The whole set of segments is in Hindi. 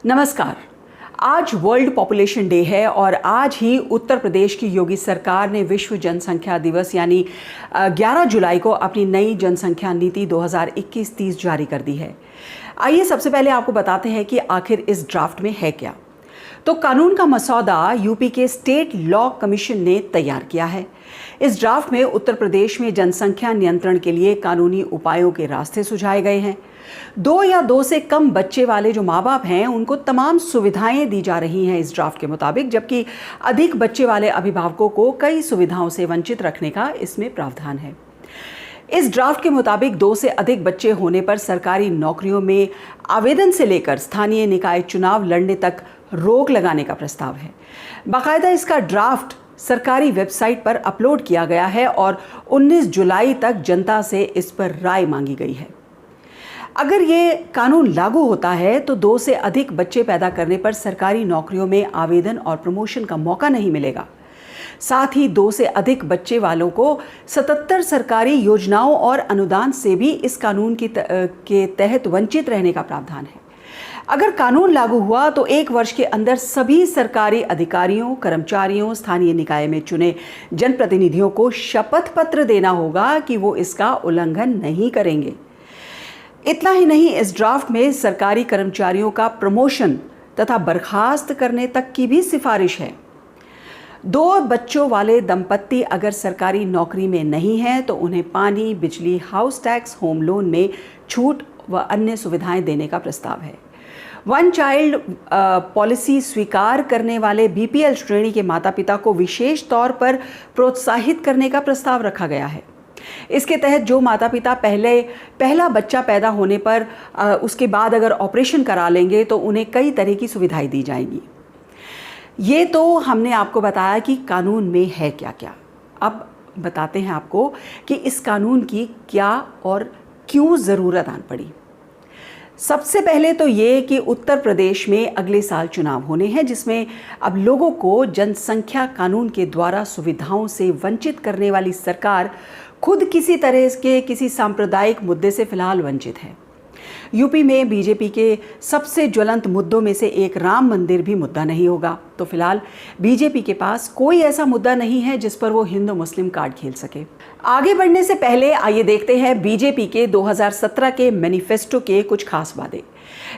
नमस्कार। आज वर्ल्ड पॉपुलेशन डे है और आज ही उत्तर प्रदेश की योगी सरकार ने विश्व जनसंख्या दिवस यानी 11 जुलाई को अपनी नई जनसंख्या नीति 2021-30 जारी कर दी है। आइए सबसे पहले आपको बताते हैं कि आखिर इस ड्राफ्ट में है क्या। तो कानून का मसौदा यूपी के स्टेट लॉ कमीशन ने तैयार किया है। इस ड्राफ्ट में उत्तर प्रदेश में जनसंख्या नियंत्रण के लिए कानूनी उपायों के रास्ते सुझाए गए हैं। 2 या 2 से कम बच्चे वाले जो माँ बाप हैं उनको तमाम सुविधाएं दी जा रही हैं इस ड्राफ्ट के मुताबिक, जबकि अधिक बच्चे वाले अभिभावकों को कई सुविधाओं से वंचित रखने का इसमें प्रावधान है। इस ड्राफ्ट के मुताबिक 2 से अधिक बच्चे होने पर सरकारी नौकरियों में आवेदन से लेकर स्थानीय निकाय चुनाव लड़ने तक रोक लगाने का प्रस्ताव है। बाकायदा इसका ड्राफ्ट सरकारी वेबसाइट पर अपलोड किया गया है और 19 जुलाई तक जनता से इस पर राय मांगी गई है। अगर ये कानून लागू होता है तो 2 से अधिक बच्चे पैदा करने पर सरकारी नौकरियों में आवेदन और प्रमोशन का मौका नहीं मिलेगा। साथ ही 2 से अधिक बच्चे वालों को 77 सरकारी योजनाओं और अनुदान से भी इस कानून के तहत वंचित रहने का प्रावधान है। अगर कानून लागू हुआ तो 1 वर्ष के अंदर सभी सरकारी अधिकारियों, कर्मचारियों, स्थानीय निकाय में चुने जनप्रतिनिधियों को शपथ पत्र देना होगा कि वो इसका उल्लंघन नहीं करेंगे। इतना ही नहीं, इस ड्राफ्ट में सरकारी कर्मचारियों का प्रमोशन तथा बर्खास्त करने तक की भी सिफारिश है। 2 बच्चों वाले दंपत्ति अगर सरकारी नौकरी में नहीं हैं तो उन्हें पानी, बिजली, हाउस टैक्स, होम लोन में छूट व अन्य सुविधाएं देने का प्रस्ताव है। 1 चाइल्ड पॉलिसी स्वीकार करने वाले बीपीएल श्रेणी के माता पिता को विशेष तौर पर प्रोत्साहित करने का प्रस्ताव रखा गया है। इसके तहत जो माता पिता पहला बच्चा पैदा होने पर उसके बाद अगर ऑपरेशन करा लेंगे तो उन्हें कई तरह की सुविधाएं दी जाएंगी। ये तो हमने आपको बताया कि कानून में है क्या क्या। अब बताते हैं आपको कि इस कानून की क्या और क्यों ज़रूरत आन पड़ी। सबसे पहले तो ये कि उत्तर प्रदेश में अगले साल चुनाव होने हैं, जिसमें अब लोगों को जनसंख्या कानून के द्वारा सुविधाओं से वंचित करने वाली सरकार खुद किसी तरह के किसी सांप्रदायिक मुद्दे से फिलहाल वंचित है। यूपी में बीजेपी के सबसे ज्वलंत मुद्दों में से एक राम मंदिर भी मुद्दा नहीं होगा। तो फिलहाल बीजेपी के पास कोई ऐसा मुद्दा नहीं है जिस पर वो हिंदू मुस्लिम कार्ड खेल सके। आगे बढ़ने से पहले आइए देखते हैं बीजेपी के 2017 के मैनिफेस्टो के कुछ खास वादे,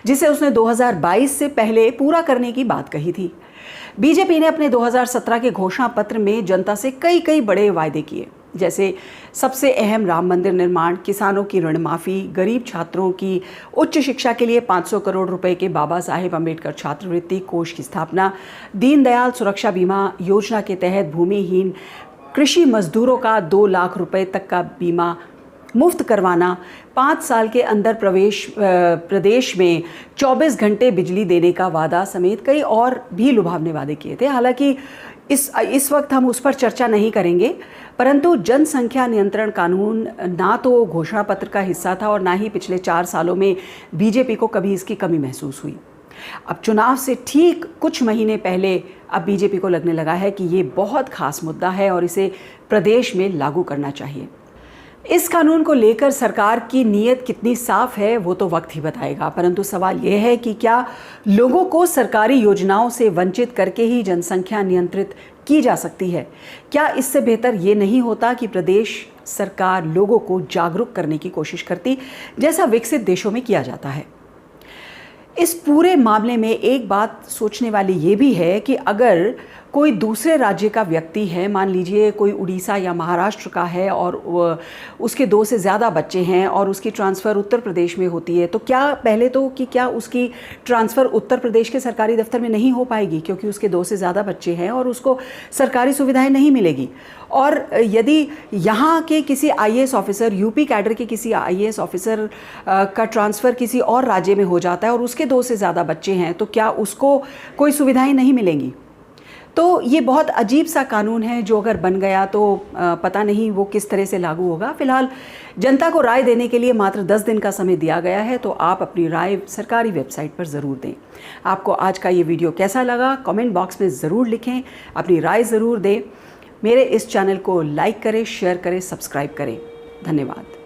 जिसे उसने 2022 से पहले पूरा करने की बात कही थी। बीजेपी ने अपने 2017 के घोषणा पत्र में जनता से कई बड़े वायदे किए, जैसे सबसे अहम राम मंदिर निर्माण, किसानों की ऋण माफ़ी, गरीब छात्रों की उच्च शिक्षा के लिए 500 करोड़ रुपए के बाबा साहेब अम्बेडकर छात्रवृत्ति कोष की स्थापना, दीनदयाल सुरक्षा बीमा योजना के तहत भूमिहीन कृषि मजदूरों का 2 लाख रुपए तक का बीमा मुफ्त करवाना, 5 साल के अंदर प्रदेश में 24 घंटे बिजली देने का वादा समेत कई और भी लुभावने वादे किए थे। हालांकि इस वक्त हम उस पर चर्चा नहीं करेंगे, परंतु जनसंख्या नियंत्रण कानून ना तो घोषणा पत्र का हिस्सा था और ना ही पिछले 4 सालों में बीजेपी को कभी इसकी कमी महसूस हुई। अब चुनाव से ठीक कुछ महीने पहले अब बीजेपी को लगने लगा है कि ये बहुत खास मुद्दा है और इसे प्रदेश में लागू करना चाहिए। इस कानून को लेकर सरकार की नीयत कितनी साफ है वो तो वक्त ही बताएगा, परंतु सवाल यह है कि क्या लोगों को सरकारी योजनाओं से वंचित करके ही जनसंख्या नियंत्रित की जा सकती है? क्या इससे बेहतर ये नहीं होता कि प्रदेश सरकार लोगों को जागरूक करने की कोशिश करती, जैसा विकसित देशों में किया जाता है? इस पूरे मामले में एक बात सोचने वाली ये भी है कि अगर कोई दूसरे राज्य का व्यक्ति है, मान लीजिए कोई उड़ीसा या महाराष्ट्र का है और उसके 2 से ज़्यादा बच्चे हैं और उसकी ट्रांसफ़र उत्तर प्रदेश में होती है, तो क्या उसकी ट्रांसफ़र उत्तर प्रदेश के सरकारी दफ्तर में नहीं हो पाएगी, क्योंकि उसके 2 से ज़्यादा बच्चे हैं और उसको सरकारी सुविधाएं नहीं मिलेगी। और यदि यहाँ के किसी IAS ऑफिसर, यूपी कैडर के किसी IAS ऑफिसर का ट्रांसफ़र किसी और राज्य में हो जाता है और उसके 2 से ज़्यादा बच्चे हैं, तो क्या उसको कोई सुविधाएं नहीं मिलेंगी? तो ये बहुत अजीब सा कानून है जो अगर बन गया तो पता नहीं वो किस तरह से लागू होगा। फिलहाल जनता को राय देने के लिए मात्र 10 दिन का समय दिया गया है, तो आप अपनी राय सरकारी वेबसाइट पर ज़रूर दें। आपको आज का ये वीडियो कैसा लगा कमेंट बॉक्स में ज़रूर लिखें, अपनी राय ज़रूर दें। मेरे इस चैनल को लाइक करें, शेयर करें, सब्सक्राइब करें। धन्यवाद।